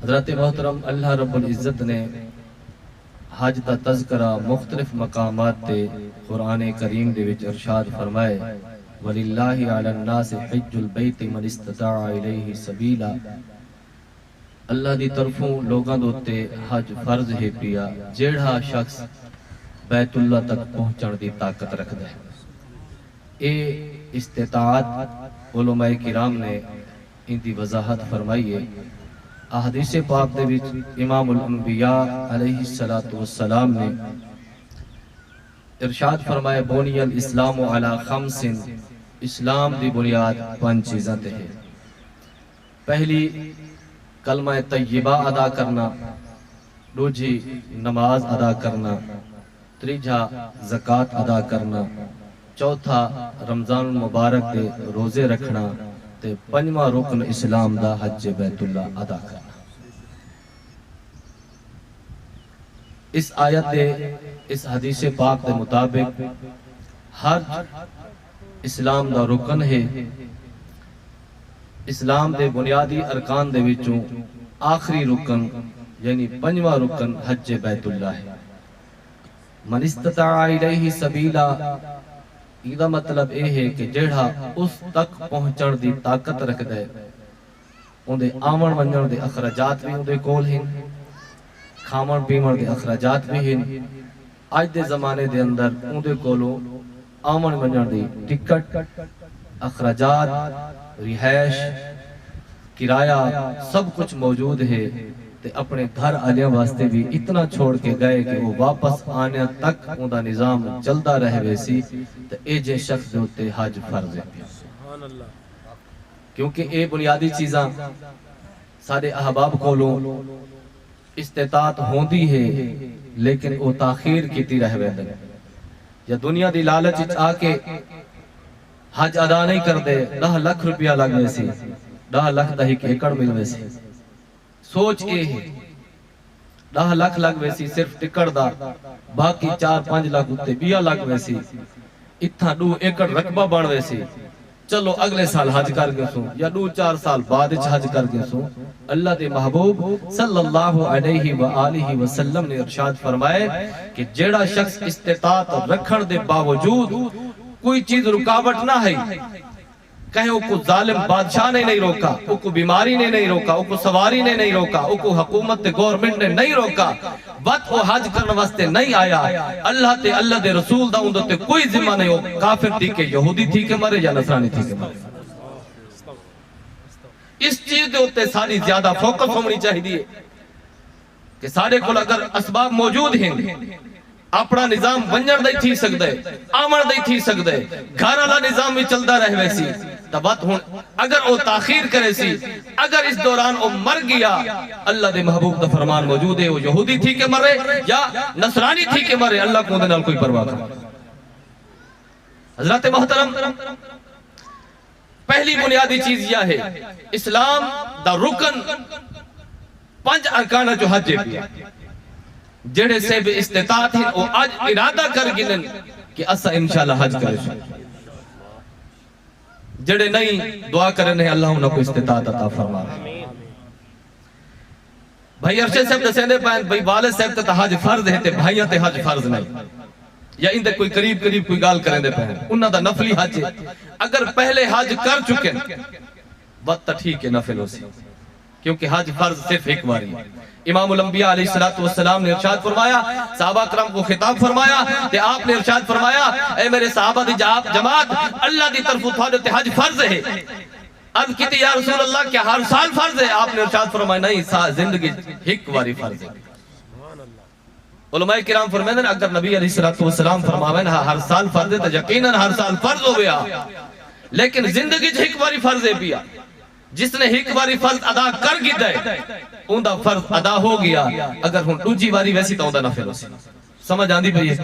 حضرت محترم اللہ رب العزت نے حج دا تذکرہ مختلف مقامات تے قرآن کریم دے وچ ارشاد فرمائے وَلِلَّهِ عَلَى النَّاسِ حِجُّ الْبَيْتِ مَنِ اسْتَطَاعَ إِلَيْهِ سَبِيلًا۔ اللہ دی طرفوں لوگاں دوتے حج فرض ہے پیا جیڑا شخص بیت اللہ تک پہنچن دی طاقت رکھدا ہے۔ اے استطاعت علماء کرام نے ان دی وضاحت فرمائی ہے۔ احادیث پاک دے وچ امام الانبیاء علیہ السلام نے ارشاد فرمایا بنی الاسلام علی خمس، اسلام دی بنیاد 5 چیزاں تے ہے۔ پہلی کلمہ طیبہ ادا کرنا، دوجی نماز ادا کرنا، تیجا زکوٰۃ ادا کرنا، چوتھا رمضان المبارک دے روزے رکھنا، تے پنجواں رکن اسلام دا حج بیت اللہ ادا کرنا۔ اس آیت دے اس حدیث پاک دے مطابق حج اسلام دا رکن ہے۔ اسلام دے بنیادی ارکان دے وچوں آخری رکن یعنی پنجواں رکن حج بیت اللہ ہے۔ من استطاع الیہ سبیلا، یہ مطلب اے ہے کہ جیڑا اس تک پہنچن دی طاقت رکھدا ہے، ان دے آمن ونجن دے اخراجات بھی ان دے کول ہیں، کھاون پیون دے اخراجات بھی ہیں۔ آج دے زمانے دے اندر ان دے کولوں آمن ونجن دی ٹکٹ، اخراجات، رہائش، کرایہ سب کچھ موجود ہے، تے اپنے گھر آلیاں واسطے بھی اتنا چھوڑ کے گئے کہ وہ واپس آنے تک ان دا نظام چلتا رہے ویسی، تے اے جے شخص دے ہوتے حج فرض ہے۔ کیونکہ اے بنیادی چیزاں سارے احباب کولوں استطاعت ہوندی ہے، لیکن وہ تاخیر کیتی رہ ویندے یا دنیا دی لالچ آ کے حج ادا نہیں کر دے، 10 لاکھ روپیہ لگ ویسی، 10 لاکھ دا ایک ایکڑ مل ویسی۔ سوچ اے ہے 10 لاکھ لگ ویسی صرف ٹکڑ دا، باقی 4-5 لاکھ اتے 20 لاکھ ویسی، اتھا 2 ایکڑ رقبہ بن ویسی۔ چلو اگلے سال حج کر گئے سوں یا 2-4 سال بعد حج کر گئے سوں۔ اللہ دے محبوب صلی اللہ علیہ وآلہ وسلم نے ارشاد فرمائے کہ جیڑا شخص استطاعت رکھن دے باوجود کوئی چیز رکاوٹ نہ ہے، کہیں وہ کو ظالم بادشاہ نے نہیں روکا، وہ کو بیماری نے نہیں روکا، وہ کو سواری نے نہیں روکا، وہ کو حکومت گورنمنٹ نے نہیں روکا، وقت وہ حج کرنے واسطے نہیں آیا، اللہ تے اللہ دے رسول دا اندر تے کوئی ذمہ نہیں ہو، کافر تھی کہ یہودی تھی کہ مرے یا نصرانی تھی کہ مرے۔ اس چیز دے ہوتے ساری زیادہ فوکس ہونی چاہیے کہ سارے کو اگر اسباب موجود ہیں، اپنا نظام ونجر دائی تھی سکتا ہے، آمر دائی تھی سکتا ہے، گھر والا نظام بھی چلتا رہ ویسی، تب بات ہون اگر وہ تاخیر کرے سی، اگر اس دوران وہ مر گیا، اللہ دے محبوب دا فرمان موجود ہے، وہ یہودی تھی کہ مرے یا نصرانی تھی کہ مرے، اللہ کو دے نال کوئی پرواہ کرے۔ حضرت محترم، پہلی بنیادی چیز یہ ہے اسلام دا رکن 5 ارکان جو حج ہے پیا، جڑے سے بھی استطاعت ہیں وہ آج ارادہ کر گنن کہ اسا انشاءاللہ حج کرے سو، جڑے نہیں دعا کرنے اللہ انہوں کو استطاعت عطا فرما۔ بھائی ارشد صاحب دے سیندے پائن بھائی والد صاحب تے حج فرض ہے تے بھائیاں تے حج فرض نہیں، یا اندے کوئی قریب کوئی گال کریں دے پائن انہاں دا نفلی حج ہے، اگر پہلے حج کر چکے وقت ٹھیک ہے نفل ہو سی، کیونکہ حج فرض صرف ایک باری ہے۔ امام الانبیاء علیہ السلام نے ارشاد فرمایا، صحابہ کرام کو خطاب فرمایا کہ آپ نے ارشاد فرمایا اے میرے صحابہ دی جماعت، اللہ دی طرف تھوڑے تے حج فرض ہے۔ عرض کی تھی یا رسول اللہ کیا ہر سال فرض ہے؟ آپ نے ارشاد فرمایا نہیں، زندگی ایک باری فرض ہے۔ علماء کرام فرمائے اگر نبی علیہ السلام فرماویں ہر سال فرض ہے تو یقیناً ہر سال فرض ہو گیا، لیکن زندگی ایک باری فرض ہے پیا، جس نے ایک باری فرض ادا کر گی دے ان دا فرض ادا ہو گیا، اگر ہن دوجی باری ویسی تو ان دا نفل ہو سی۔ سمجھ آندی پئی ہے؟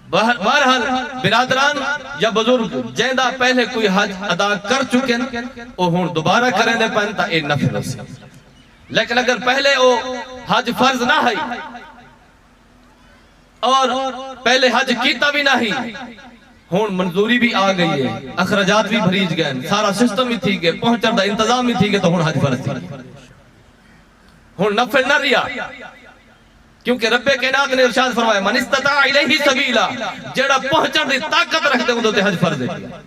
بہرحال برادران یا بزرگ جیندہ پہلے کوئی حج ادا کر چکے وہ ہن دوبارہ کریں دے پہنتا اے نفل ہو سی، لیکن اگر پہلے وہ حج فرض نہ ہے اور پہلے حج کیتا بھی نہ ہی ہون منظوری بھی آ گئی ہے، اخراجات بھی بھریج گئے، سارا سسٹم بھی تھی گئے، پہنچن دا انتظام بھی تھی گئے، تو ہون حج فرض تھی، ہون نفل نہ ریا، کیونکہ رب کائنات نے ارشاد فرمایا من استطاع الیہ سبیلا، جڑا پہنچن دی طاقت رکھ دے ان تے حج فرض ہے،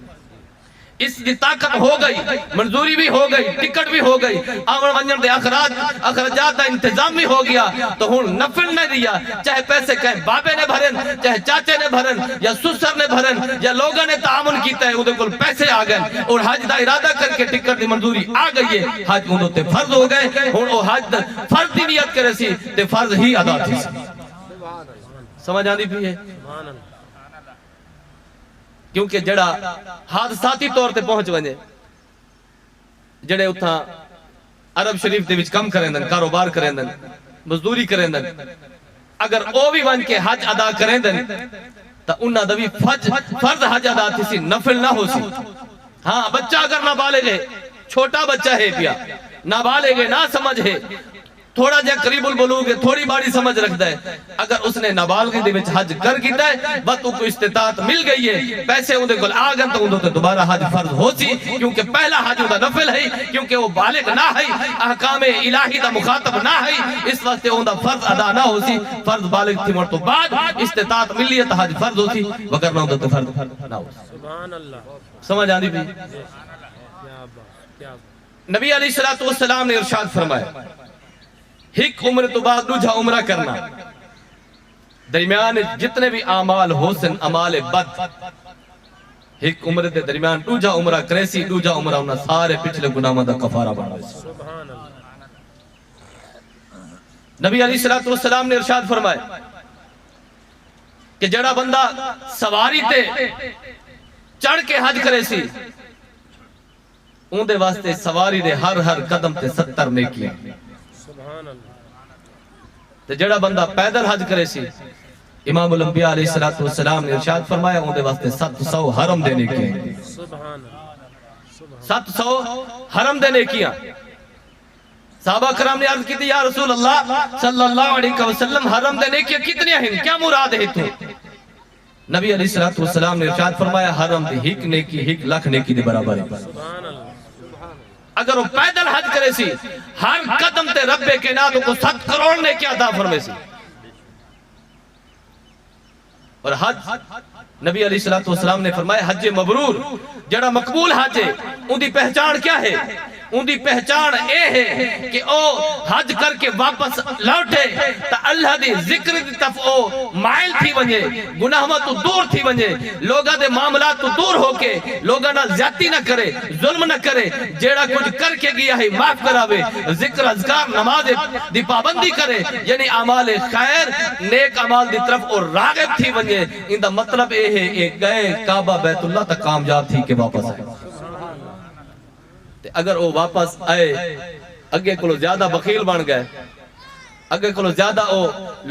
اس دی طاقت ہو گئی، منظوری بھی ہو گئی، ٹکٹ بھی ہو گئی، آمن ونجن دے اخراجات دا انتظام بھی ہو گیا، تو ہون نفل نہ دیا، چاہے پیسے کہیں بابے نے بھرن، چاہے چاچے نے بھرن، یا سسر نے بھرن، یا لوگوں نے تعاون کیتا ہے، اندھے کل پیسے آ گئے، اور حج دا ارادہ کر کے ٹکٹ دی منظوری آ گئی ہے، حج اندھے تے فرض ہو گئے، ہون او حج فرض دی نیت کرے سی، تے فرض ہی ادا تھی سی، سمجھ آندی بھی ہے؟ کیونکہ جڑا حادثاتی طور تے پہنچ ونجے، جڑے اتھا عرب شریف دے وچ کم کریں دن، کاروبار کریں دن، مزدوری کریں دن، اگر او بھی ون کے حج ادا کریں دن تا انہا دوی فرض حج ادا تھی سی، نفل نہ ہو سی۔ ہاں بچہ اگر نابالغ ہے، چھوٹا بچہ ہے پیا، نابالغ ہے، نہ سمجھ ہے، تھوڑا جا قریب البلوغ ہے، تھوڑی باری سمجھ رکھتا ہے، اگر اس نے نابالغی دے وچ حج کر کیتا ہے بس کو استطاعت مل گئی ہے، پیسے اندے کل آگن تو اندے دوبارہ حج فرض ہو سی، کیونکہ پہلا حج اندہ نفل ہے، کیونکہ وہ بالغ نہ ہے، احکام الہی دا مخاطب نہ ہے، اس وقت اندہ فرض ادا نہ ہو سی، فرض بالغ تھی مرتو بعد استطاعت ملی ہے تو حج فرض ہو سی، وگرنہ اندہ تو فرض نہ ہو سی۔ سبحان اللہ، سمجھ آندی بھی؟ نبی علیہ السلام نے ارشاد فرمایا ایک عمر تو بعد دوجہ عمرہ کرنا، درمیان جتنے بھی اعمال حسن اعمال بد، ایک عمر دے درمیان دوجہ عمرہ کرے سی، دوجہ عمرہ انہا سارے پچھلے گناہ دا کفارہ بنا سی۔ نبی علیہ السلام نے ارشاد فرمایا کہ جڑا بندہ سواری تے چڑھ کے حج کرے سی، ان دے واسطے سواری دے ہر قدم تے 70 نیکی، تے جڑا بندہ پیدل حج کرے سی، امام الانبیاء علیہ السلام نے ارشاد فرمایا ان دے واسطے 700 حرم دینے کی، 700 حرم دینے کیا۔ صحابہ کرام نے عرض کی تھی یا رسول اللہ صلی اللہ علیہ وسلم حرم دینے کی کتنی ہیں، کیا مراد ہے تو؟ نبی علیہ السلام نے ارشاد فرمایا حرم دی ہک نیکی ہک لاکھ نیکی دے برابر ہے۔ اگر وہ پیدل حج کرے سی، ہر قدم تے رب کائنات کو 7 کروڑ نے کیا عطا فرمائے سی۔ اور حج نبی علیہ السلام نے فرمایا حج مبرور، جڑا مقبول حج ہے، ان دی پہچان کیا ہے؟ ان دی پہچان اے ہے کہ او حج کر کے واپس لوٹے تا اللہ دی ذکر دی طرف او مائل تھی ونجے، گناہوں تو دور تھی ونجے، لوگاں دے معاملات تو دور ہو کے لوگاں نہ زیادتی نہ کرے، ظلم نہ کرے، جیڑا کچھ کر کے گیا ہے معاف کراوے، ذکر اذکار نماز دی پابندی کرے، یعنی اعمال خیر نیک اعمال دی طرف اور راغب تھی ونجے۔ ان دا مطلب اے ہے ایک گئے کعبہ بیت اللہ تک کامیاب تھی کہ واپس آئے، اگر وہ واپس آئے اگے کلو زیادہ بخیل بن گئے، اگے کلو زیادہ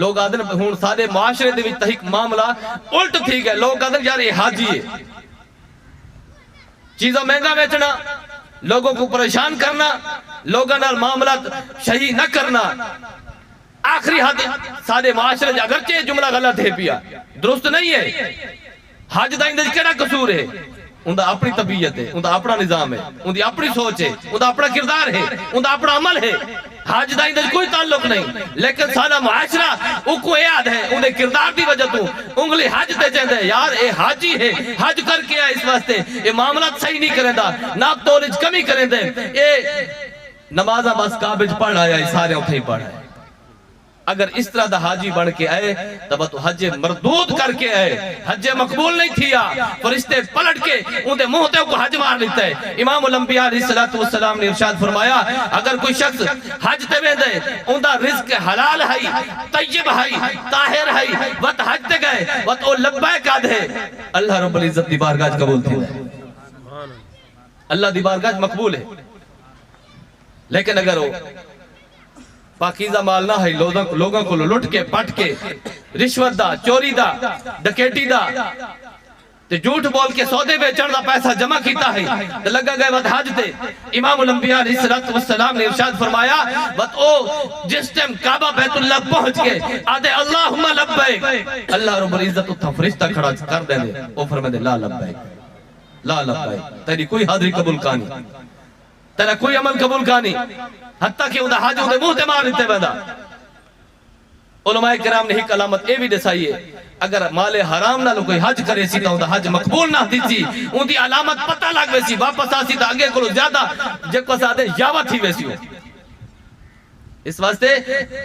لوگ آدھن ہون سارے معاشرے دے وچ تحیق معاملہ الٹ تھی گئے، لوگ آدھن یار یہ حاجی ہے، چیزوں مہنگا بیچنا، لوگوں کو پریشان کرنا، لوگوں نال معاملات صحیح نہ کرنا، آخری حد سارے معاشرے اگرچہ جملہ غلط ہے پیا، درست نہیں ہے، حج دا اندر کیڑا قصور ہے؟ ان دا اپنی طبیعت ہے، ان دا اپنا نظام ہے، ان دی اپنی سوچ ہے، ان دا اپنا کردار ہے، ان دا اپنا عمل ہے، حج دا اندر کوئی تعلق نہیں، لیکن سارا معاشرہ او کو یاد ہے، ان دے کردار دی وجہ تو انگلی حج تے چاہتے ہیں یار اے حاجی ہے، حج کر کے آئے اس واسطے اے معاملات صحیح نہیں کریں دا، ناپ تولج کمی کریں دے، اے نمازہ بس کعبہ پڑھ آیا، سارے اتھے ہی پڑھ آئے۔ اگر اس طرح دا حاجی بن کے آئے تب تو حج مردود کر کے آئے، حج مقبول نہیں تھیا، فرشتے پلٹ کے ان دے منہ تے کو حج مار لیتا ہے۔ امام الانبیاء علیہ السلام نے ارشاد فرمایا اگر کوئی شخص حج تے ویندے ان دا رزق حلال ہے، طیب ہے، طاہر ہے، وقت حج تے گئے وقت او لبیک آدھے، اللہ رب العزت دی بارگاہ قبول تھی، اللہ دی بارگاہ مقبول ہے۔ لیکن اگر وہ پاکیزہ مال نہ ہے، لوگوں کو لٹ کے پٹ کے رشوت دا، چوری دا، ڈکیٹی دا، تے جھوٹ بول کے سودے بیچن دا پیسہ جمع کیتا ہے تے لگا گئے وقت حج تے امام الانبیاء علیہ الصلوۃ والسلام نے ارشاد فرمایا وقت او جس ٹائم کعبہ بیت اللہ پہنچ کے آدھے اللہم لبیک اللہ رب العزت اتھا فرشتہ کھڑا کر دے دے او فرمائے دے لا لبیک لا لبیک تیری کوئی حاضری قبول کانی تیرا کوئی عمل قبول کانی حتیٰ کہ اندھا حاج اندھے منہ تے مار دیتے بیدا علماء کرام نے ایک علامت اے بھی دسائیے اگر مال حرام نہ کوئی حج کرے سی تو اندھا حج مقبول نہ دی سی اندھی علامت پتہ لگ ویسی واپس آسی تا آگے کلو زیادہ جب کو ساتھے یاوہ تھی ویسی ہو اس واسطے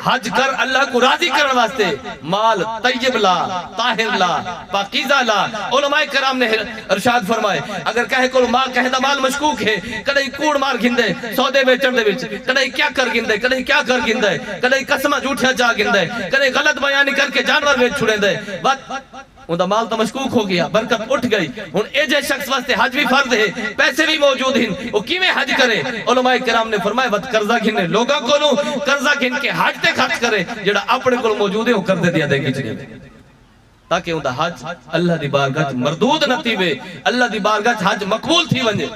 حج کر اللہ کو راضی کرنے واسطے مال طیب لا طاہر لا پاکیزہ لا علماء کرام نے ارشاد فرمائے اگر کہے کلو کہتا مال مشکوک ہے کدھائی کوڑ مار گھندے سودے بیچن دے بیچ کدھائی کیا کر گھندے کدھائی کیا کر گھندے کدھائی قسمہ جھوٹیا جا گھندے کدھائی غلط بیانی کر کے جانور بیچ چھوڑے دے اندھا مال تو مشکوک ہو گیا برکت اٹھ گئی ان ایجے شخص واسطے حج بھی فرض ہے پیسے بھی موجود ہیں وہ کیویں حج کرے علماء کرام نے فرمایا وقت قرضہ گھنے لوگاں کو لوں قرضہ گھن کے حج تے خرچ کرے جڑا اپنے کو موجود ہے وہ کر دے دیا دے گی چلے تاکہ اندھا حج اللہ دی بارگاہ مردود نہ تیوے اللہ دی بارگاہ حج مقبول تھی ونجے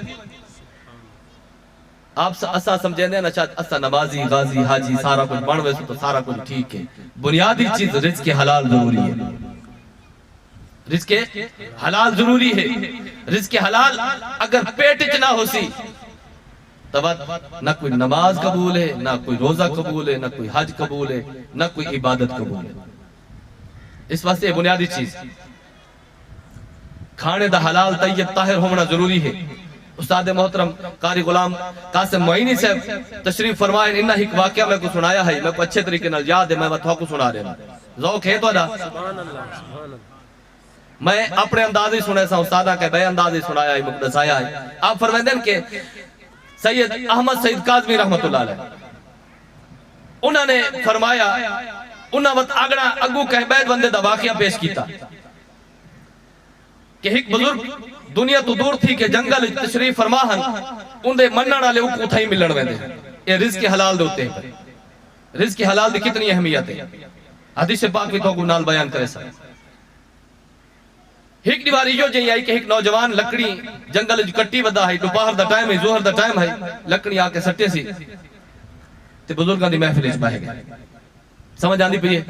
آپ اسا سمجھیں دے نا شاید اسا نمازی غازی حاجی سارا کچھ بڑھ ویسو تو سارا کچھ ٹھیک ہے بنیادی چیز رزق حلال ضروری ہے رزق حلال ضروری ہے رزق حلال اگر پیٹچ نہ ہو سی تب نہ کوئی نماز قبول ہے نہ کوئی روزہ قبول ہے نہ کوئی حج قبول ہے نہ کوئی عبادت قبول ہے اس واسطے بنیادی چیز کھانے دا حلال طیب طاہر ہونا ضروری ہے استاد محترم قاری غلام قاسم معینی صاحب تشریف فرمائے انہا ایک واقعہ میں کو سنایا ہے میں کو اچھے طریقے نال یاد ہے میں وہ کو سنا رہا ذوق ہے تو ادا میں اپنے اندازی سنے سا استادہ کے بے اندازی سنایا ہے مقدس آیا ہے آپ فرمائدین کہ سید احمد سید قاظمی رحمت اللہ علیہ انہوں نے فرمایا انہوں وقت آگڑا اگو کہیں بید بندے دا واقعہ پیش کیتا کہ ایک بزرگ دنیا تو دور تھی کہ جنگل تشریف فرماہن اندھے مننا ڈالے اکو تھائی ملن ویندے یہ رزق حلال دوتے ہیں رزق حلال دی کتنی اہمیت ہے حدیث پاک بھی تو کو نال بیان کرے سا ایک دیواری جو جائیں آئی کہ ایک نوجوان لکڑی جنگل جو کٹی ودا ہے دوپہر دا ٹائم ہے ظہر دا ٹائم ہے لکڑی آکے سٹے سی تے بزرگاں دی محفل اس باہے گئے سمجھ آندی پہ یہ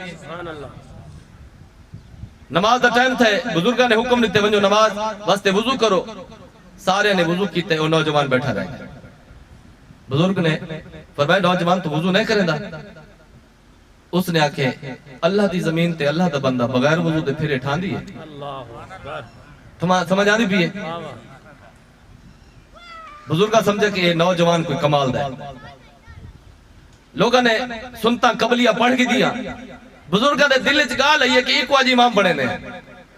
نماز دا ٹائم تھے بزرگاں نے حکم دیتے ونجو نماز واسطے وضو کرو سارے نے وضو کیتے اور نوجوان بیٹھا رہے بزرگ نے فرمایا نوجوان تو وضو نہیں کریں دا اس نے آکے اللہ دی زمین تے اللہ دا بندہ بغیر وضو دے پھرے ٹھان دیئے سمجھ آنی بھی ہے بزرگاں سمجھے کہ یہ نوجوان کوئی کمال دا ہے لوگاں نے سنتا قبلیہ پڑھ کی دیا بزرگاں نے دل چگا لئیے کہ ایک واجی امام پڑھے نے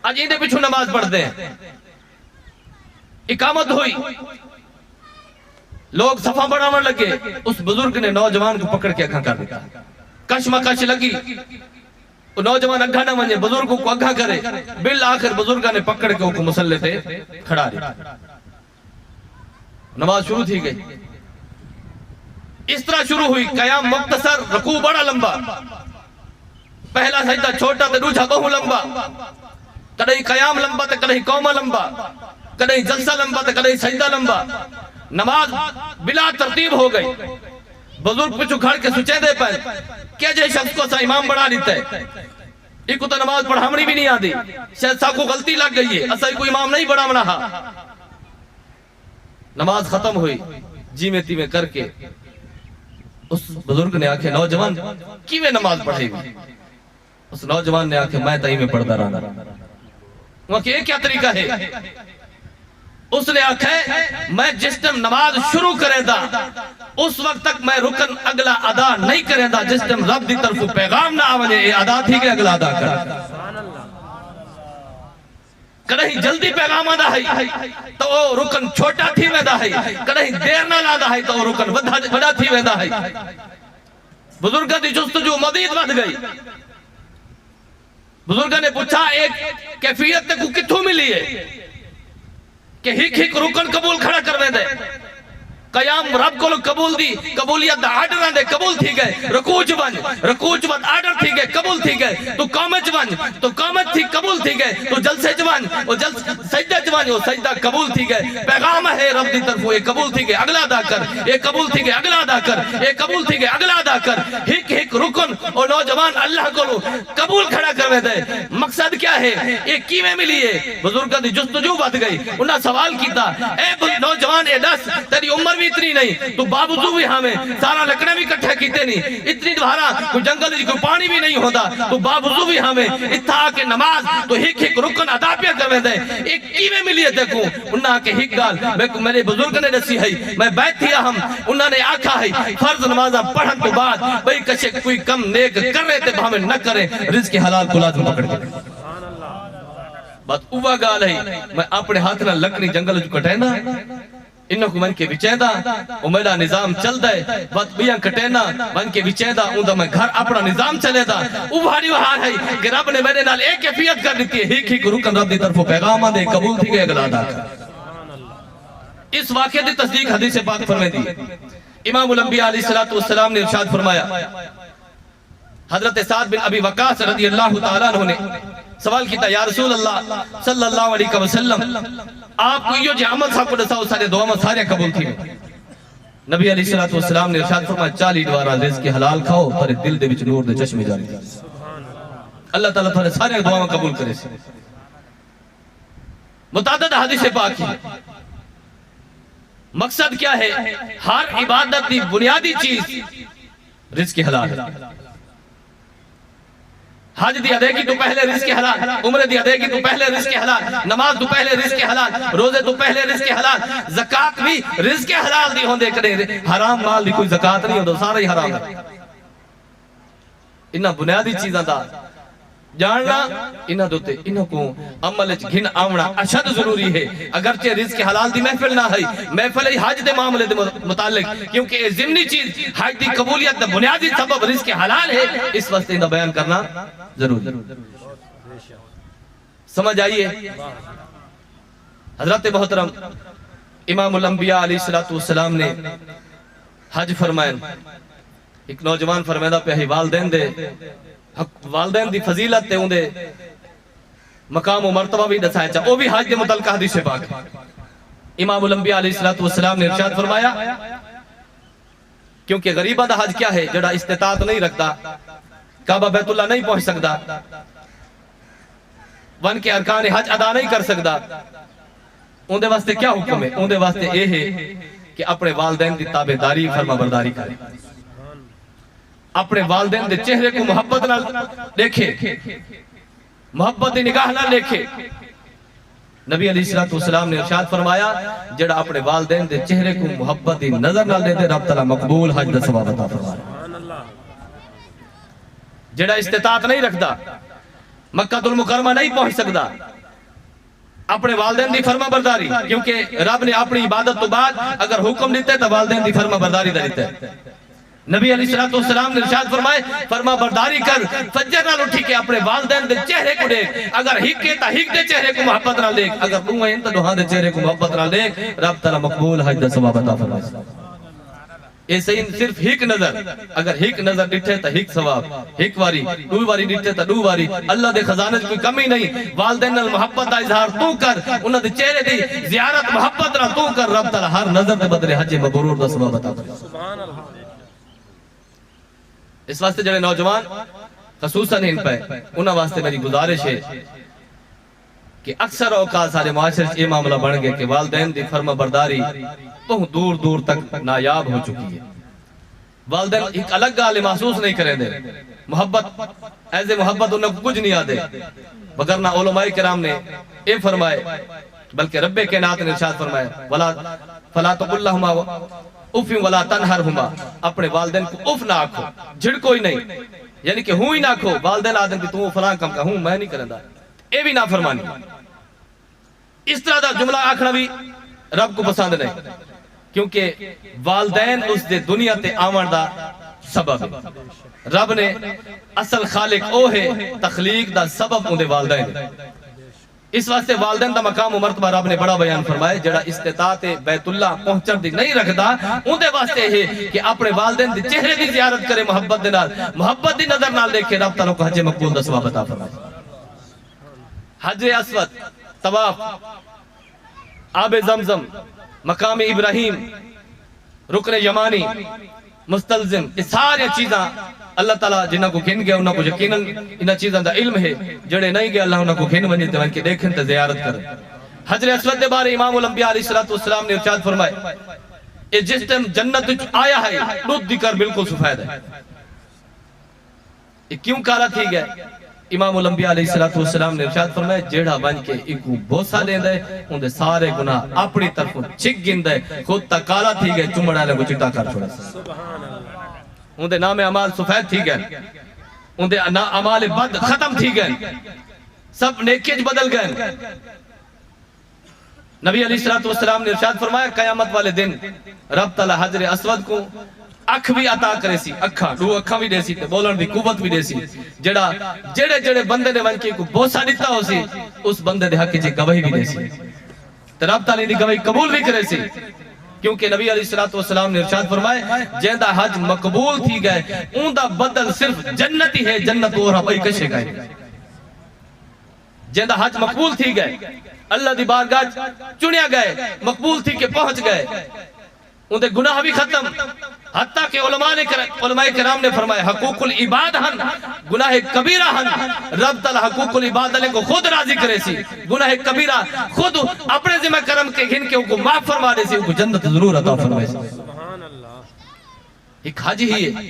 آج انہیں پچھو نماز پڑھ دیں اقامت ہوئی لوگ صفحہ بڑھانے لگے اس بزرگ نے نوجوان کو پکڑ کے اکھاں کر دیتا کشمکش لگی نوجوان اگھا نہ منجے بزرگوں کو اگھا کرے بالآخر بزرگاں نے پکڑ کے کو مسلح تے کھڑا دیا نماز شروع تھی گئی اس طرح شروع ہوئی قیام مختصر رکوع بڑا لمبا پہلا سجدہ چھوٹا تے دوسرا بہو لمبا کدی قیام لمبا تے کدی قوما لمبا کدی جلسہ لمبا تے کدی سجدہ لمبا نماز بلا ترتیب ہو گئی بزرگ پچھو کھڑ کے سوچے دے پہ کیا جائے شخص کو سا امام بڑھا دیتا ہے ایک تو نماز پڑھامنی بھی نہیں آدھی شاید سا کو غلطی لگ گئی ہے اسا کوئی امام نہیں بڑھا منا نماز ختم ہوئی جی میں تی میں کر کے اس بزرگ نے آکھے نوجوان کیویں نماز پڑھے گی اس نوجوان نے آکھے میں تائی میں پڑھتا رہا وہاں کہ کیا طریقہ ہے اس نے آکھے میں جس ٹائم نماز شروع کرے دا اس وقت تک میں رکن اگلا ادا نہیں کرے دا جس ٹائم رب دی طرف پیغام نہ آونے یہ ادا تھی کہ اگلا ادا کر کدہیں جلدی پیغام آدھا ہے تو وہ رکن چھوٹا تھی ویدہ ہے کدہیں دیر نہ لادا ہے تو وہ رکن بڑا تھی ویدہ ہے بزرگاں دی جستجو مزید ود گئی بزرگاں نے پوچھا ایک کیفیت کو کتھوں ملی ہے کہ ہک رکن قبول کھڑا کروے دے قیام رب کو قبول دی قبولیت دا آرڈر دے قبول تھی گئے رکوع وقت آرڈر تھی گئے قبول تھی گئے تو قومت تو قومت تھی قبول تھی گئے تو جلسے سجدہ وہ سجدہ قبول تھی گئے پیغام ہے رب دی طرف یہ قبول تھی گئے اگلا ادا کر یہ قبول تھی گئے اگلا ادا کر یہ قبول تھی گئے اگلا ادا کر ہک رکن اور نوجوان اللہ کو قبول کھڑا کروے دے مقصد کیا ہے یہ کیویں ملی ہے بزرگاں دی جستجو بات گئی انہاں سوال کیتا اے نوجوان اے دس تیری عمر بھی اتنی نہیں تو باوجود بھی ہمیں سارا لکڑا بھی کٹھا کیتے نہیں اتنی دوارا کوئی جنگل دی کوئی پانی بھی نہیں ہوتا تو باوجود بھی ہمیں اتھا کے نماز تو ہک رکن ادا پہ کروے دے ایک کیویں ملی ہے دیکھوں انہاں کے ہک گال میرے بزرگ نے دسی ہے میں بیٹھ تھیا ہم انہاں نے آکھا ہے فرض نمازاں پڑھن تو بعد بھئی کچھ کوئی کم نیک کر رہے تھے ہمیں نہ کریں رزق حلال کو لازم پکڑ کے بات اوہ گال ہے میں اپنے ہاتھ نہ لکڑی جنگل جو کٹینا انہوں کو من کے وچیدہ وہ میرا نظام چل دے بات بیاں کٹینا من کے وچیدہ اندھا میں گھر اپنا نظام چلے دا اوہاری وہار ہے کہ رب نے میرے نال ایک کیفیت کر دیتی ہے ہی رکن رب دی طرف پیغام دے قبول تھی گئے اگلا دا اس واقعہ دی تصدیق حدیث پاک فرمائے دی امام الانبیاء علیہ السلام نے ارشاد فرمایا حضرت سعد بن ابی وقاص رضی اللہ تعالیٰ عنہ نے سوال کیتا یا رسول اللہ صلی اللہ علیہ وسلم آپ کو یہ جو عمل صاحب کو دساؤ سارے دعا میں سارے قبول تھی نبی علیہ السلام نے ارشاد فرمایا 40 دوارا رزق حلال کھاؤ پر دل دے وچ نور دے چشمے جاری اللہ تعالیٰ تھوڑے سارے دعا میں قبول کرے متعدد حدیث پاک ہے مقصد کیا ہے ہر عبادت دی بنیادی چیز رزق حلال ہے حج دی ادائیگی تو پہلے رزق حلال عمرہ دی ادائیگی تو پہلے رزق حلال نماز تو پہلے رزق حلال روزے تو پہلے رزق حلال زکاة بھی رزق حلال دی ہوندے کرے حرام مال دی کوئی زکاة نہیں ہوندے سارا ہی حرام ہے انہاں بنیادی چیزاں دا جاننا انہاں دوتے انہاں کو عمل گھن آونا اشد ضروری ہے اگرچہ رزق حلال دی محفل نہ ہے محفل ہی حج دے معاملے دے متعلق کیونکہ یہ ضمنی چیز حج دی قبولیت دا بنیادی سبب رزق حلال ہے اس وقت انہاں بیان کرنا ضروری سمجھ آئیے حضرت محترم امام الانبیاء علیہ السلام نے حج فرمائن ایک نوجوان فرمائدہ پہ ہی والدین دی فضیلت تے ہوں دے مقام و مرتبہ بھی دسائے چاہا وہ بھی حج دے متعلقہ حدیث پاک امام الانبیاء علیہ السلام نے ارشاد فرمایا کیونکہ غریبہ دا حج کیا ہے جڑا استطاعت نہیں رکھتا کعبہ بیت اللہ نہیں پہنچ سکتا ون کے ارکان حج ادا نہیں کر سکتا ان دے واسطے کیا حکم ہے ان دے واسطے یہ ہے کہ اپنے والدین دی تابعداری فرما برداری کرے اپنے والدین دے چہرے کو محبت نہ دیکھے محبت دی نگاہ نہ دیکھے نبی علیہ السلام نے ارشاد فرمایا جڑا اپنے والدین دے چہرے کو محبت دی نظر نہ دے دے رب تعالیٰ مقبول حج دا ثواب عطا فرمایا جڑا استطاعت نہیں رکھتا مکہ المکرمہ نہیں پہنچ سکتا اپنے والدین دی فرما برداری کیونکہ رب نے اپنی عبادت تو بعد اگر حکم دیتے تو والدین دی فرما برداری دیتے نبی علیہ السلام نے ارشاد فرمائے فرما برداری کر فجر نہ اٹھی کے اپنے والدین دے چہرے کو دیکھ اگر ہک کے تا ہک دے چہرے کو محبت نہ دیکھ اگر تو ہیں تو دوہاں دے چہرے کو محبت نہ دیکھ رب تعالیٰ مقبول حج دا ثواب عطا فرمائے یہ صرف ہک نظر اگر ہک نظر ڈٹھے تا ہک ثواب ہک واری دو واری ڈٹھے تا دو واری اللہ دے خزانے کوئی کمی نہیں والدین محبت دا اظہار تو کر انہاں دے چہرے دی زیارت محبت نہ تو کر رب تعالیٰ ہر نظر دے بدلے حج مبرور دا ثواب عطا فرمائے سبحان اللہ اس واسطے جڑے نوجوان خصوصاً ان پہ انہاں واسطے میری گزارش ہے کہ اکثر اوقات سارے معاشرے یہ معاملہ بن گئے کہ والدین دی فرما برداری بہت دور دور تک نایاب ہو چکی ہے والدین ایک الگ گالے محسوس نہیں کریں دے محبت ایسے محبت انہوں کو کچھ نہیں آدے وگرنہ علماء کرام نے اے فرمائے بلکہ رب کائنات نے ارشاد فرمایا فلا تقل لہما اف ولا تنہرہما اپنے والدین کو اف نہ آکھو جھڑکو ہی نہیں یعنی کہ ہوں ہی نہ آکھو والدین آدم کہ تم فلاں کم کا ہوں میں نہیں کرندہ اے بھی نہ فرمانی اس طرح دا جملہ آکھنا بھی رب کو پسند نہیں کیونکہ والدین اس دے دنیا تے آمن دا سبب ہے رب نے اصل خالق او ہے تخلیق دا سبب ان دے والدین اس واسطے والدین دا مقام و مرتبہ رب نے بڑا بیان فرمائے جڑا استطاعت بیت اللہ پہنچن دی نہیں رکھدا اون دے واسطے ہے کہ اپنے والدین دے چہرے دی زیارت کرے محبت دے نال محبت دی نظر نال دیکھے رب تعالیٰ کو حج مقبول دا ثواب عطا فرمائے حج اسود طواف آب زمزم مقام ابراہیم رکن یمانی مستلزم یہ سارے چیزاں اللہ تعالیٰ جنہاں کو گھن گیا انہاں کو یقیناً انہاں چیزاں دا علم ہے جڑے نہیں گیا اللہ انہاں کو گھن ونجے تے ون کے دیکھن تے زیارت کریں حجر اسود دے بارے امام الانبیاء علیہ السلام نے ارشاد فرمائے یہ جس ٹائم جنت آیا ہے دودھ دی کر بالکل سفید ہے یہ کیوں کالا تھی گیا امام الانبیاء علیہ السلام نے ارشاد فرمائے جیڑا بن کے ایک بوسا لیندے ان دے سارے گناہ اپنی طرف چھک گندے خود تا کالا تھی گئے چمڑا لے کو چٹا کر چھوڑا ان دے نام عمال سفید تھی گئے ان دے عمال بد ختم تھی گئے سب نیکیج بدل گئے نبی علیہ السلام نے ارشاد فرمایا قیامت والے دن رب تعالی حجر اسود کو اکھ بھی عطا کرے سی اکھاں دو اکھاں بھی دے سی تے بولن دی قوت بھی دے سی جڑا جڑے بندے نے ون کے کو بوسا دیتا ہو سی اس بندے دے حق وچ گواہی بھی دے سی تے رب تعالی دی گواہی قبول بھی کرے سی کیونکہ نبی علیہ السلام نے ارشاد فرمائے جیندا حج مقبول تھی گئے اون دا بدل صرف جنت ہی ہے جنت اور بھائی کشے گئے جیندا حج مقبول تھی گئے اللہ دی بارگاہ چنیا گئے مقبول تھی کہ پہنچ گئے ان دے گناہ بھی ختم حتیٰ کہ علماء کرام نے فرمائے حقوق العباد ہن گناہ کبیرہ ہن رب تعالی حقوق العباد علیہ کو خود راضی کرے سی گناہ کبیرہ خود اپنے ذمہ کرم کے گھن کے ان کو معاف فرما دے سی ان کو جنت ضرور عطا فرمائے سی ایک حج ہی ہے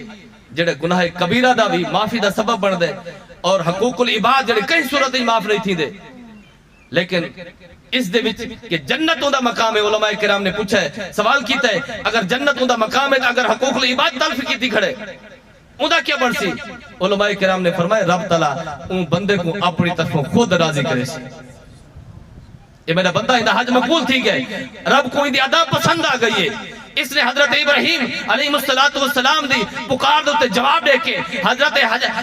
جڑے گناہ کبیرہ دا بھی معافی دا سبب بن دے اور حقوق العباد جڑے کئی صورت ہی معاف نہیں تھی دے لیکن اس دے وچ کہ جنتوں دا مقام ہے علماء کرام نے پوچھا ہے سوال کیتا ہے اگر جنتوں دا مقام ہے اگر حقوق العباد تلف کیتی کھڑے اون دا کیا بڑھ سی علماء کرام نے فرمایا رب تعالی اون بندے کو اپنی طرفوں خود راضی کرے سی یہ میرا بندہ اندہ حج مقبول تھی گئے رب کو اندی ادا پسند آ گئی ہے اس نے حضرت ابراہیم علیہ السلام دی پکار دوتے جواب دے کے حضرت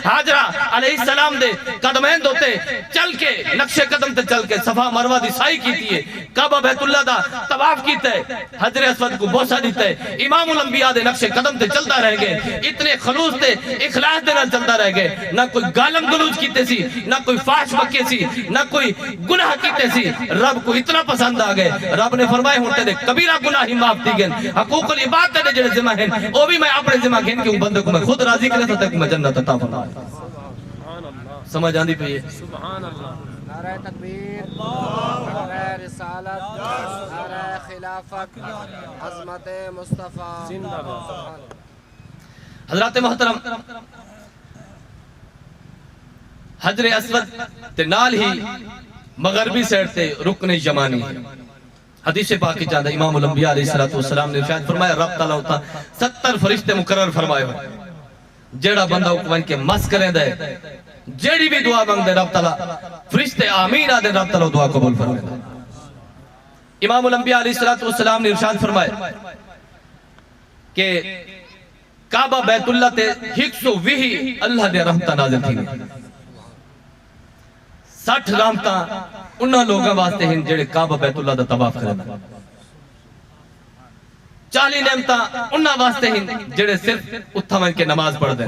حاجرہ علیہ السلام دے قدمین دوتے چل کے نقش قدم تے چل کے صفا مروہ دی سائی کیتی ہے کعبہ بیت اللہ دا طواف کیتا ہے حجر اسود کو بوسا دیتا ہے امام الانبیاء دے نقش قدم تے چلتا رہ گئے اتنے خلوص تے اخلاص دے نال چلتا رہ گئے نہ کوئی گالم گلوچ کیتے سی نہ کوئی فاش بکے سی نہ کوئی گناہ کیتے سی رب کو اتنا پسند آ گئے رب نے فرمائے ہوں تیرے کبیرہ گناہ ہی معاف دی گئے حقوق العباد تیرے جڑے ذمہ ہیں وہ بھی میں اپنے ذمہ گھن کے بندے کو میں خود راضی کرے تھا کہ میں جنت عطا فرمائے سمجھ آندی پہ یہ سبحان اللہ نعرہ تکبیر نعرہ رسالت نعرہ خلافت عظمت مصطفیٰ زندہ باد حضرات محترم حجر اسود تے نال ہی مغربی سیڈ تے رکن یمانی حدیث پاک کی جاندہ امام الانبیاء علیہ السلام نے ارشاد فرمایا رب تعالیٰ ہوتا 70 فرشتے مقرر فرمائے ہو جیڑا بندہ اکوان کے مس کریں دے جیڑی بھی دعا مانگ دے رب تعالیٰ فرشتے آمین آدھے رب تعالیٰ دعا قبول فرمائے دے امام الانبیاء علیہ السلام نے ارشاد فرمائے کہ کعبہ بیت اللہ تے 120 اللہ دے رحمتہ نازل تھی 60 رحمتہ انہاں لوگاں واسطے ہیں جڑے کعبہ بیت اللہ دا طواف کریں 40 نعمتاں انہاں واسطے ہیں جڑے صرف اتھا کے نماز پڑھ دیں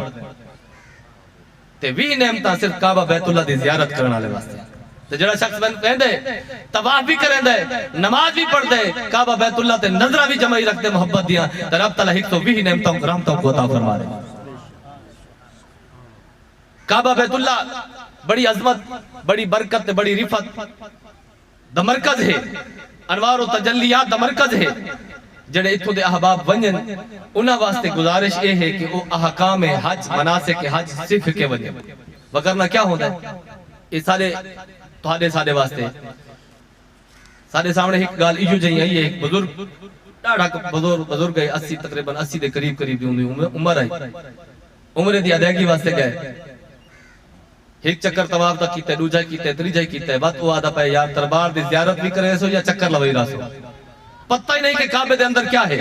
تے 20 نعمتاں صرف کعبہ بیت اللہ دی زیارت کرنا لے واسطے تے جڑا شخص بن کہیں دے طواف بھی کریں دے نماز بھی پڑھ دے کعبہ بیت اللہ تے نظرہ بھی جمعی رکھ دے محبت دیا تے رب تعالیٰ 120 نعمتوں رحمتوں کو عطا فرما دے کعبہ بیت اللہ بڑی عظمت بڑی برکت بڑی رفت دا مرکز ہے انوار و تجلیات دا مرکز ہے جڑے اتھو دے احباب ونجن انہاں واسطے گزارش اے ہے کہ وہ احکام حج مناسک حج صرف کے ونجن وگرنہ کیا ہوتا ہے یہ سارے تہاڈے سارے واسطے سارے سامنے ایک گال ایجو جائیں آئی ہے ایک بزرگ ڈاڑا بزرگ گئے 80 تقریباً 80 دے قریب عمر آئی عمر دی ادائیگی واسطے گئے ایک چکر طواف تک کیتے دوجا کیتے تریجا کیتے بات وہ آدھا پائے یار دربار دی زیارت بھی کرے سو یا چکر لوئی راسو پتہ ہی نہیں کہ کعبے دے اندر کیا ہے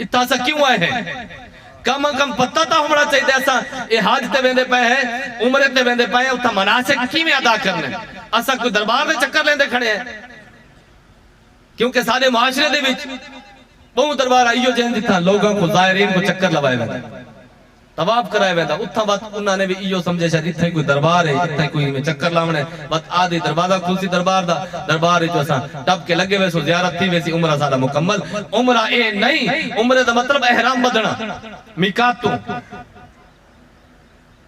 اتنا سا کیوں آئے ہیں کم پتہ تا ہمڑا چاہیے ایسا یہ حاج تے ویندے پائے ہیں عمرے تے ویندے پائے ہیں اتنا مناسک کی میں ادا کرنے اسا کوئی دربار دے چکر لیندے کھڑے ہیں کیونکہ سارے معاشرے دے وچ بہت دربار آئیو جہن جتھا لوگوں کو زائرین کو چکر لوائے ویندا طواف کرائے ویندا اتھا بات انہاں نے بھی ایو سمجھے شاید اتھے کوئی دربار ہے اتھے کوئی میں چکر لاونا ہے بات آدھی دروازہ کھلسی دربار دا دربار جو اساں ٹپ کے لگے ویسو زیارت تھی ویسی عمرہ سادہ مکمل عمرہ اے نہیں عمرہ دا مطلب احرام بدنا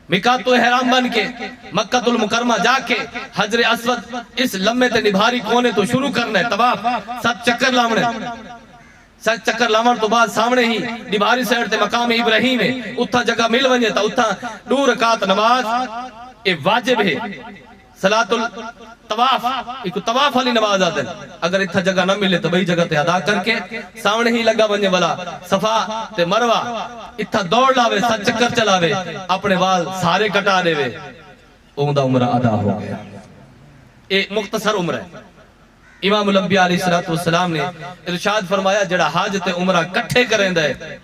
میقاتو احرام بن کے مکہ المکرمہ جا کے حجر اسود اس لمحے تے نبھاری کونے تو شروع کرنا ہے طواف 7 چکر لاونے 7 چکر لاون تو بعد سامنے ہی نبھاری سائیڈ تے مقام ابراہیم ہے اتھا جگہ مل ونجے تا اتھا 2 رکعت نماز اے واجب ہے صلاۃ الطواف ایک طواف والی نماز آدن اگر اتھا جگہ نہ ملے تو بھئی جگہ تے ادا کر کے سامنے ہی لگا ونجے والا صفا تے مروہ اتھا دوڑ لاوے 7 چکر چلاوے اپنے وال سارے کٹا دے وے اون دا عمرہ ادا ہو گیا اے مختصر عمرہ ہے امام الانبیاء علیہ السلام نے ارشاد فرمایا جڑا حج تے عمرہ کٹھے کریندا ہے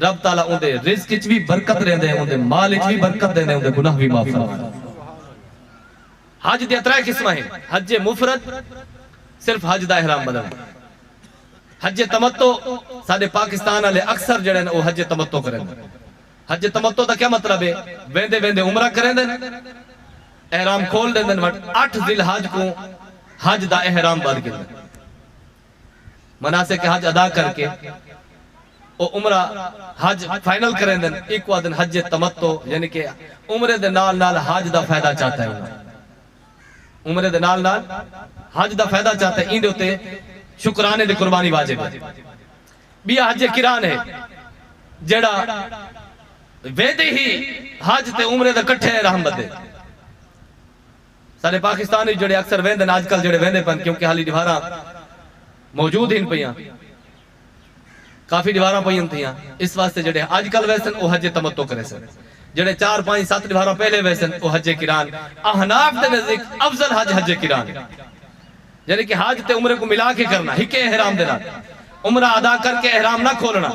رب تعالیٰ اون دے رزق وچ بھی برکت رہندے اون دے مال وچ بھی برکت دیندے اون دے گناہ بھی معاف فرماتا حج دے 3 قسمیں ہیں حج مفرد صرف حج دا احرام بدلنا حج تمتع سارے پاکستان والے اکثر جڑے نے وہ حج تمتع کریں حج تمتع دا کیا مطلب ہے ویندے ویندے عمرہ کریں دے احرام کھول دیں دے 8 ذی الحج کو حج دا احرام باد کے مناسک حج ادا کر کے وہ عمرہ حج فائنل کریں دیں ایک وادن حج تمتع یعنی کہ عمرے دے نال نال حج دا فائدہ چاہتا ہے عمرے دے نال نال حج دا فائدہ چاہتا ہے ایندے ہوتے شکرانے دے قربانی واجب ہے بیا حج کران ہے جڑا ویدے ہی حج تے عمرے دے کٹھے رحمت دے سارے پاکستانی جڑے اکثر ویندن آج کل جڑے ویندے پن کیونکہ حالی ڈیوارا موجود ہی ان پہیاں کافی ڈیوارا پہیاں تھیاں اس واسطے جڑے آج کل ویسن وہ حج تمتع کرے سن جڑے 4 5 7 ڈیوارا پہلے ویسن وہ حج کران احناف دے نزدیک افضل حج کران یعنی کہ حج تے عمرے کو ملا کے کرنا ہی کے احرام دینا عمرہ ادا کر کے احرام نہ کھولنا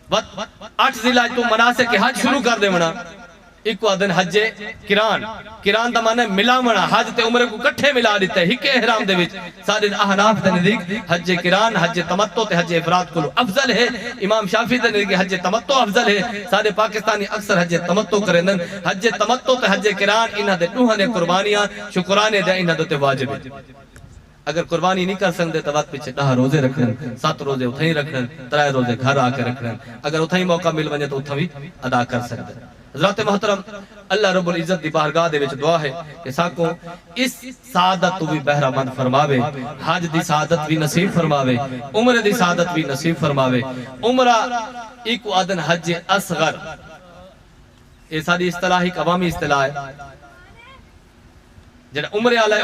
8 ذی الحج تو مناسک حج شروع کر دے منا ایک وادن حج کران دا معنی ملا منا حج تے عمرے کو کٹھے ملا دیتا ہے ہی کے احرام دے وچ سارے احناف دے نزدیک حج کران حج تمتع تے حج افراد کو افضل ہے امام شافعی دے نزدیک حج تمتع افضل ہے سارے پاکستانی اکثر حج تمتع کرندن حج تمتع تے حج کران انہاں دے دوہاں نے قربانیاں شکرانے دے انہاں دے واجب ہے اگر قربانی نہیں کر سکتے تو وقت پیچھے 10 روزے رکھن 7 روزے اتھا ہی رکھن 3 روزے گھر آ کے رکھن اگر اتھا ہی موقع مل ونجے تو اتھا بھی ادا کر سکتے حضرات محترم اللہ رب العزت دی بارگاہ دے وچ دعا ہے کہ ساکو اس سعادت تو بھی بہرہ مند فرماوے حج دی سعادت بھی نصیب فرماوے عمرہ دی سعادت بھی نصیب فرماوے عمرہ ایک آدن حج اصغر یہ ساری اصطلاح ایک عوامی اصطلاح ہے جنہا عمرے آلہ ہے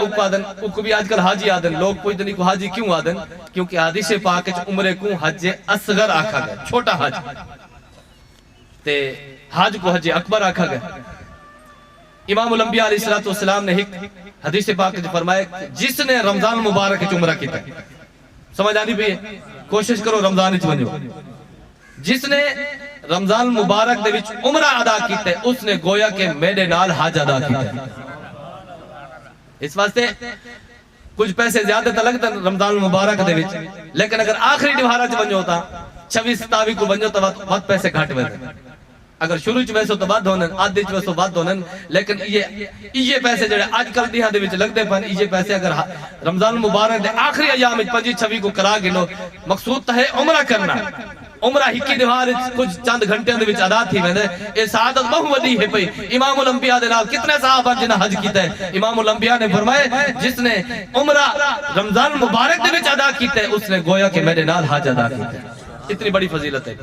اوکو بھی آج کل حاجی آدن لوگ پوچھتے نہیں کو حاجی کیوں آدن کیونکہ حدیث پاک عمرے کو حج اصغر آکھا گیا چھوٹا حج تے حج کو حج اکبر آکھا گیا امام الانبیاء علیہ السلام نے ایک حدیث پاک فرمایا جس نے رمضان مبارک عمرہ کیتا سمجھ آنی بھی ہے کوشش کرو رمضان ونجو جس نے رمضان مبارک دے وچ عمرہ ادا کیتا اس نے گویا کہ میرے نال حج ادا کیتا اس واسطے کچھ پیسے زیادہ تا لگتا رمضان مبارک دے وچ لیکن اگر آخری ڈیوارا چ ونجو تا 26 ستاوی کو ونجو تا بہت پیسے گھٹ ویندے اگر شروع چ ویسو تو بعد ہونن آدھی چ ویسو بعد ہونن لیکن یہ پیسے جڑے آج کل دیہاں دے وچ لگدے پن یہ پیسے اگر رمضان مبارک دے آخری ایام وچ 25 26 کو کرا گنو مقصود تا ہے عمرہ کرنا عمرہ ہکی دیوار کچھ چند گھنٹے دے وچ ادا تھی ویندے اے سعادت بہت وڈی ہے پئی امام الانبیاء دے نال کتنے صحابہ جنہاں حج کیتا ہے امام الانبیاء نے فرمایا جس نے عمرہ رمضان مبارک دے وچ ادا کیتا ہے اس نے گویا کہ میرے نال حج ادا کیتا ہے اتنی بڑی فضیلت ہے